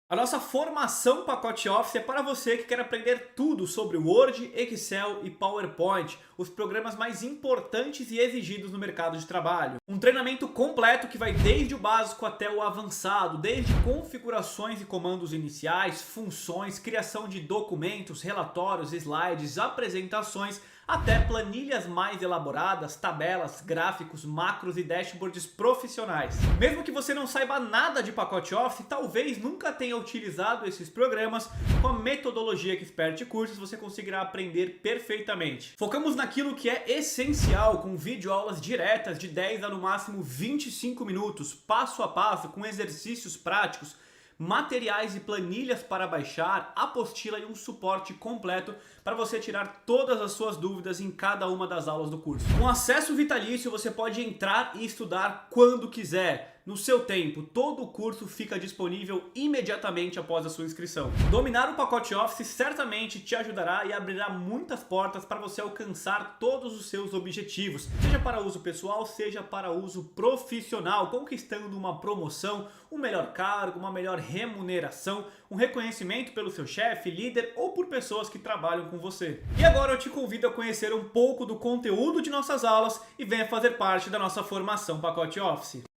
A nossa formação Pacote Office é para você que quer aprender tudo sobre Word, Excel e PowerPoint, os programas mais importantes e exigidos no mercado de trabalho. Um treinamento completo que vai desde o básico até o avançado, desde configurações e comandos iniciais, funções, criação de documentos, relatórios, slides, apresentações, até planilhas mais elaboradas, tabelas, gráficos, macros e dashboards profissionais. Mesmo que você não saiba nada de Pacote Office, talvez nunca tenha utilizado esses programas, com a metodologia que Expert Cursos você conseguirá aprender perfeitamente. Focamos naquilo que é essencial, com videoaulas diretas de 10 a no máximo 25 minutos, passo a passo, com exercícios práticos, materiais e planilhas para baixar, apostila e um suporte completo para você tirar todas as suas dúvidas em cada uma das aulas do curso. Com acesso vitalício você pode entrar e estudar quando quiser, no seu tempo. Todo o curso fica disponível imediatamente após a sua inscrição. Dominar o Pacote Office certamente te ajudará e abrirá muitas portas para você alcançar todos os seus objetivos, seja para uso pessoal, seja para uso profissional, conquistando uma promoção, um melhor cargo, uma melhor remuneração, um reconhecimento pelo seu chefe, líder ou por pessoas que trabalham com você. E agora eu te convido a conhecer um pouco do conteúdo de nossas aulas e venha fazer parte da nossa formação Pacote Office.